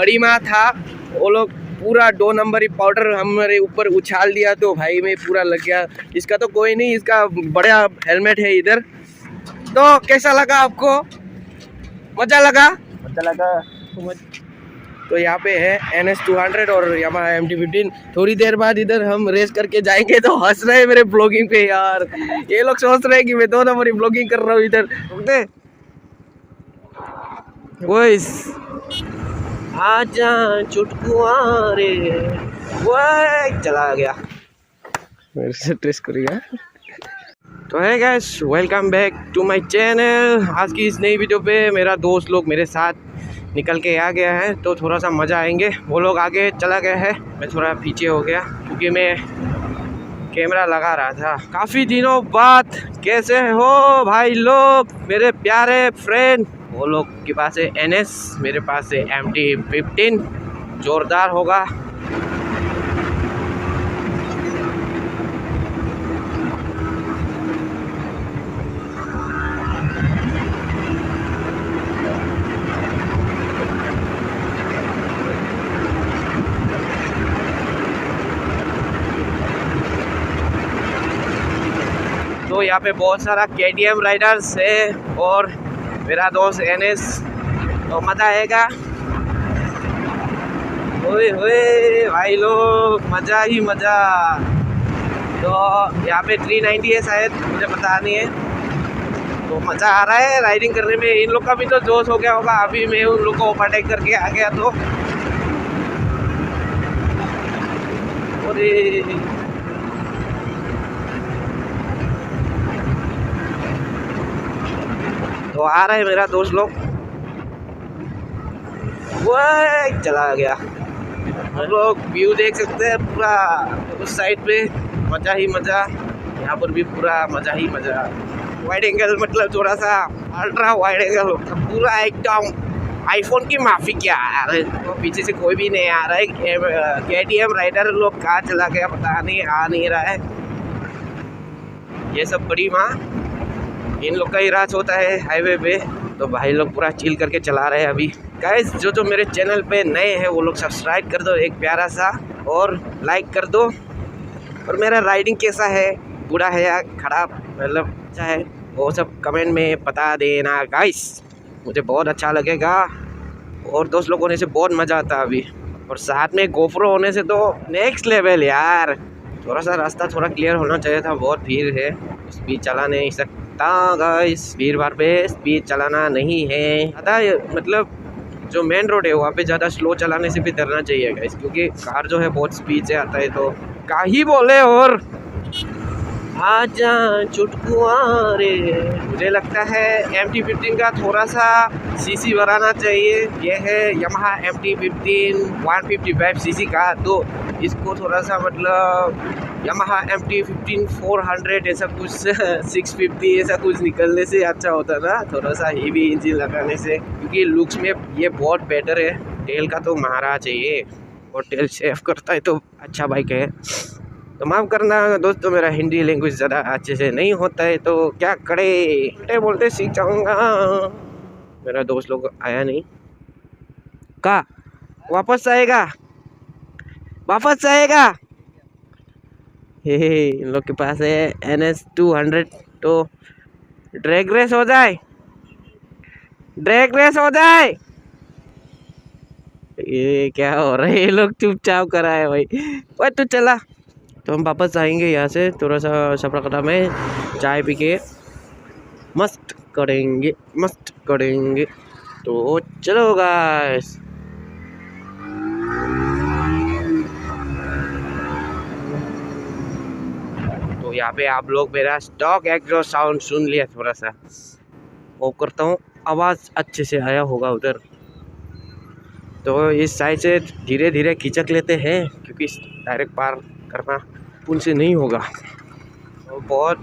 बड़ी माँ था, वो लोग पूरा 2 नंबर पाउडर हमारे ऊपर उछाल दिया तो भाई में पूरा लग गया। इसका तो कोई नहीं, इसका बड़ा हेलमेट है इधर। तो कैसा लगा आपको? मजा लगा? मजा लगा। तो यहाँ पे है NS200 और यामाहा MT-15। थोड़ी देर बाद इधर हम रेस करके जाएंगे। तो हंस रहे हैं मेरे ब्लॉगिंग पे यार, ये लोग सोच रहे हैं कि मैं 2 नंबर ब्लॉगिंग कर रहा हूँ इधर। रुकते आजा चुटकुआ रे, वो चला गया मेरे से ट्रेस करेगा। तो है guys, welcome back to my channel. आज की इस नई वीडियो पे मेरा दोस्त लोग मेरे साथ निकल के आ गया है, तो थोड़ा सा मज़ा आएंगे। वो लोग आगे चला गया है, मैं थोड़ा पीछे हो गया क्योंकि मैं कैमरा लगा रहा था। काफ़ी दिनों बाद कैसे हो भाई लोग, मेरे प्यारे फ्रेंड। वो लोग के पास है NS, मेरे पास है MT-15। जोरदार होगा। तो यहाँ पे बहुत सारा KTM राइडर्स है और मेरा दोस्त NS, तो मज़ा आएगा। ओए होए भाई लोग, मज़ा ही मज़ा। तो यहाँ पे 390 है शायद, मुझे पता नहीं है। तो मज़ा आ रहा है राइडिंग करने में। इन लोग का भी तो जोश हो गया होगा, अभी मैं उन लोग को ओवरटेक करके आ गया। तो आ रहा है मेरा दोस्त लोग, वो चला गया। हम लोग व्यू देख सकते हैं पूरा उस साइड पे, मज़ा ही मज़ा। यहाँ पर भी पूरा मज़ा ही मज़ा। वाइड एंगल मतलब थोड़ा सा अल्ट्रा वाइड एंगल, पूरा एकदम आईफोन की माफी क्या यार। तो पीछे से कोई भी नहीं आ रहा है। KTM राइडर लोग कहाँ चला गया पता नहीं, आ नहीं रहा है। ये सब बड़ी माँ, इन लोग का ही राज होता है हाईवे पे। तो भाई लोग पूरा चिल करके चला रहे हैं अभी। गाइस जो मेरे चैनल पे नए हैं वो लोग सब्सक्राइब कर दो एक प्यारा सा, और लाइक कर दो। और मेरा राइडिंग कैसा है, बुरा है या खराब, मतलब अच्छा है, वो सब कमेंट में बता देना गाइस, मुझे बहुत अच्छा लगेगा। और दोस्त लोग होने से बहुत मज़ा आता अभी, और साथ में गोप्रो होने से तो नेक्स्ट लेवल यार। थोड़ा सा रास्ता थोड़ा क्लियर होना चाहिए था, बहुत भीड़ है, स्पीड चला नहीं सकता गाइस। भीड़ भाड़ पे स्पीड चलाना नहीं है ज़्यादा, मतलब जो मेन रोड है वहाँ पे ज़्यादा स्लो चलाने से भी डरना चाहिए गाइस, क्योंकि कार जो है बहुत स्पीड से आता है। तो का ही बोले। और आजा चुटकुआ रे, मुझे लगता है MT-15 का थोड़ा सा CC बढ़ाना चाहिए। ये है यामाहा MT-15 155 CC का, तो इसको थोड़ा सा मतलब यामाहा MT-15 400 ऐसा कुछ 650 ऐसा कुछ निकलने से अच्छा होता ना, थोड़ा सा हेवी इंजन लगाने से, क्योंकि लुक्स में ये बहुत बेटर है। टेल का तो मारा चाहिए, और टेल सेव करता है तो अच्छा बाइक है। तो माफ़ करना दोस्तों, मेरा हिंदी लैंग्वेज ज़्यादा अच्छे से नहीं होता है, तो क्या करे बोलते सीख जाऊँगा। मेरा दोस्त लोग आया नहीं, का वापस आएगा, वापस आएगा। हे इन लोग के पास है NS200। तो ड्रैग रेस हो जाए, ड्रैग रेस हो जाए। ये क्या हो रहा है, ये लोग चुपचाप करा है भाई। ओए तू चला। तो हम वापस आएंगे यहाँ से, थोड़ा सा सपराकटा में चाय पी के मस्त करेंगे, मस्त करेंगे। तो चलो गाइस, तो यहाँ पे आप लोग मेरा स्टॉक एग्जॉस्ट साउंड सुन लिया, थोड़ा सा वो करता हूँ, आवाज़ अच्छे से आया होगा उधर। तो इस साइड से धीरे धीरे खिंचक लेते हैं, क्योंकि डायरेक्ट पार करना पुल से नहीं होगा। तो बहुत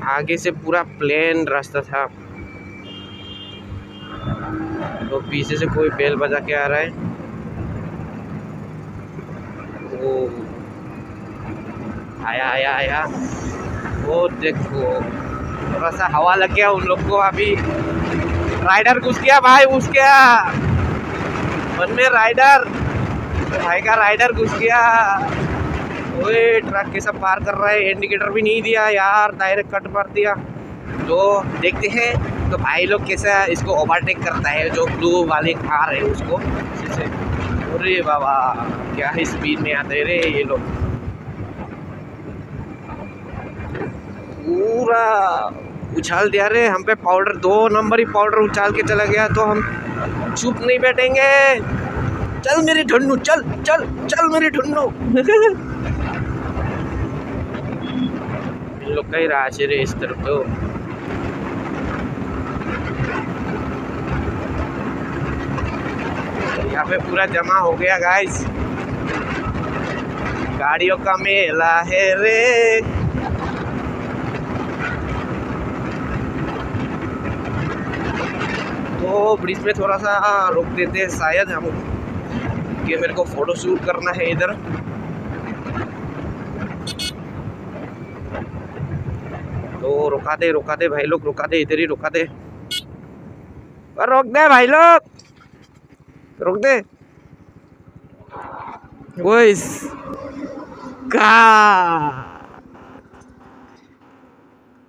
आगे से पूरा प्लेन रास्ता था, तो पीछे से कोई बेल बजा के आ रहा है। वो आया आया आया, वो देखो थोड़ा सा हवा लग गया उन लोग को। अभी राइडर घुस गया भाई, घुस गया। वन में राइडर, भाई का राइडर घुस गया। ओए ट्रक के सब पार कर रहा है, इंडिकेटर भी नहीं दिया यार, डायरेक्ट कट मार दिया। तो देखते हैं तो भाई लोग कैसा इसको ओवरटेक करता है, जो ब्लू वाले कार है उसको। अरे बाबा क्या ही स्पीड में आते रे ये लोग, पूरा उछाल दिया रे हम पे पाउडर। 2 नंबर ही पाउडर उछाल के चला गया। तो हम चुप नहीं बैठेंगे। चल मेरी ढुन्नू, चल चल चल मेरी ढुन्नू। इन लोग का ही राज है रे इस तरफ। तो यहाँ पे पूरा जमा हो गया गाइस, गाड़ियों का मेला है रे। तो ब्रिज में थोड़ा सा रोक देते हैं शायद हम, कि मेरे को फोटो शूट करना है इधर। तो रुका दे भाई लोग, रुका दे, इधर ही रुका दे। और रोक दे भाई लोग, रोक दे। वॉइस का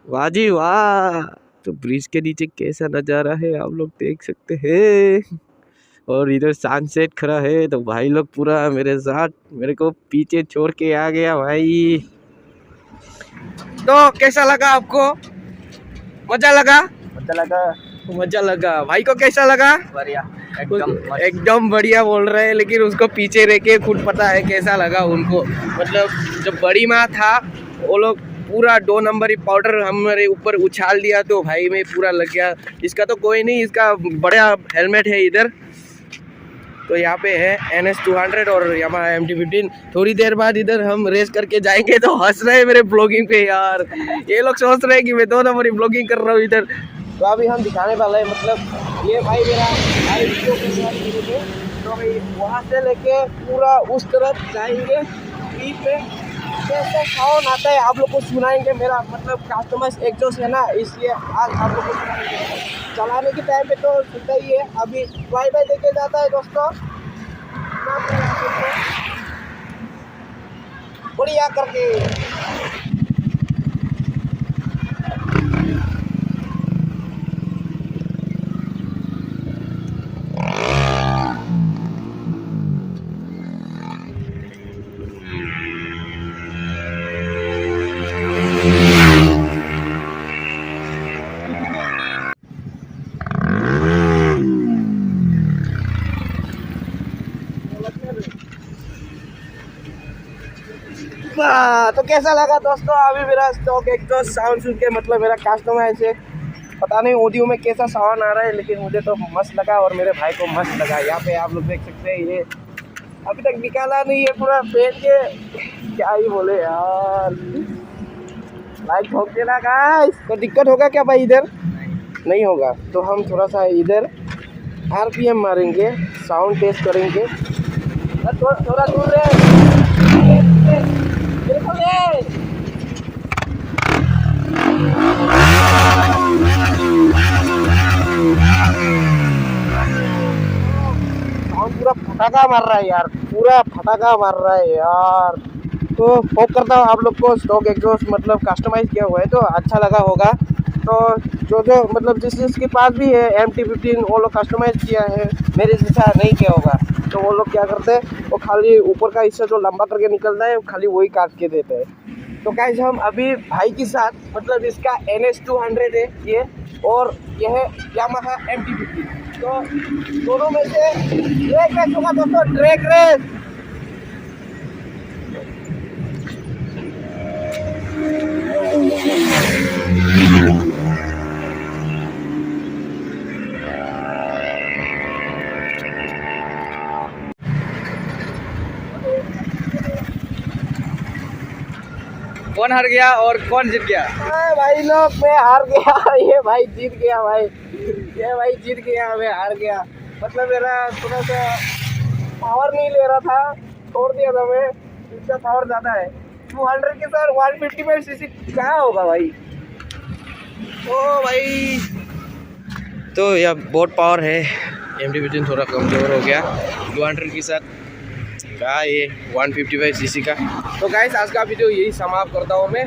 वाह जी वाह। तो ब्रिज के नीचे कैसा नज़ारा है आप लोग देख सकते हैं। और इधर सनसेट खड़ा है। तो भाई लोग पूरा मेरे साथ, मेरे को पीछे छोड़ के आ गया भाई। तो कैसा लगा आपको? मजा लगा? मजा लगा। भाई को कैसा लगा? बढ़िया, एकदम बढ़िया बोल रहे हैं, लेकिन उसको पीछे रह के खुद पता है कैसा लगा उनको। मतलब जब बड़ी माँ था वो लोग पूरा 2 नंबर ही पाउडर हमारे ऊपर उछाल दिया, तो भाई में पूरा लग गया। इसका तो कोई नहीं, इसका बड़ा हेलमेट है इधर। तो यहाँ पे है NS200 और Yamaha MT-15। थोड़ी देर बाद इधर हम रेस करके जाएंगे। तो हंस रहे हैं मेरे ब्लॉगिंग पे यार, ये लोग सोच रहे हैं कि मैं 2 नंबर ही ब्लॉगिंग कर रहा हूँ इधर। तो अभी हम दिखाने वाले हैं, मतलब ये भाई मेरा भाई वीडियो के साथ। तो भाई वहाँ से लेके पूरा उस तरफ जाएंगे, बीच में कैसे साउंड आता है आप लोग को सुनाएंगे। मेरा मतलब कस्टमर्स एग्जॉस्ट है ना, इसलिए आज आप लोग को सुनाएंगे। चलाने के टाइम पे तो सुनता ही है। अभी बाय बाय देके जाता है दोस्तों, बढ़िया करके। तो कैसा लगा दोस्तों अभी मेरा स्टॉक एग्जॉस्ट साउंड सुन के? मतलब मेरा कस्टमर ऐसे पता नहीं ऑडियो में कैसा साउंड आ रहा है, लेकिन मुझे तो मस्त लगा और मेरे भाई को मस्त लगा। यहाँ पे आप लोग देख सकते हैं, ये अभी तक निकाला नहीं है पूरा पेट के, क्या ही बोले यार। लाइक ठोक देना गाइस। तो दिक्कत होगा क्या भाई? इधर नहीं होगा। तो हम थोड़ा सा इधर RPM मारेंगे, साउंड टेस्ट करेंगे। थोड़ा दूर रहे। पूरा फटाका मार रहा है यार, पूरा फटाका मार रहा है यार। तो होप करता हूँ आप लोग को स्टॉक एग्जॉस्ट मतलब कस्टमाइज किया हुआ है तो अच्छा लगा होगा। तो जो मतलब जिसके पास भी है MT-15 वो लोग कस्टमाइज किया है, मेरे जैसा नहीं किया होगा। तो वो लोग क्या करते हैं, वो खाली ऊपर का हिस्सा जो लंबा करके निकलता है खाली वही काट के देते हैं। तो गाइस हम अभी भाई के साथ, मतलब इसका NS200 है ये, और यह है Yamaha MT-15। तो दोनों में से ट्रैक रेस होगा दोस्तों, ट्रैक रेस। कौन हार गया और कौन जीत गया? भाई लोग मैं हार गया, ये भाई जीत गया भाई, ये भाई जीत गया, मैं हार गया। मतलब मेरा थोड़ा सा पावर नहीं ले रहा था, छोड़ दिया था मैं। इसका पावर ज़्यादा है 200 के साथ 155 सीसी कहाँ होगा भाई। ओ भाई तो यह बहुत पावर है MT-15 थोड़ा कमज़ोर हो गया 200 के साथ का ये 155 सीसी का। तो गाइस आज का वीडियो यही समाप्त करता हूँ मैं।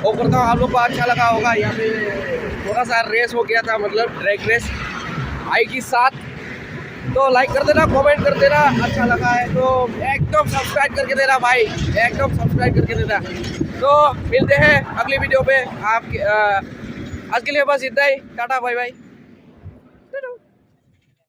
वो करता हूँ आप लोग को अच्छा लगा होगा। यहाँ पे थोड़ा सा रेस हो गया था, मतलब ड्रैग रेस आई की साथ। तो लाइक कर देना, कमेंट कर देना, अच्छा लगा है तो एकदम सब्सक्राइब करके देना भाई, एकदम सब्सक्राइब करके देना। तो मिलते हैं अगली वीडियो पे। आप आज के लिए बस इतना ही, टाटा बाय बाय।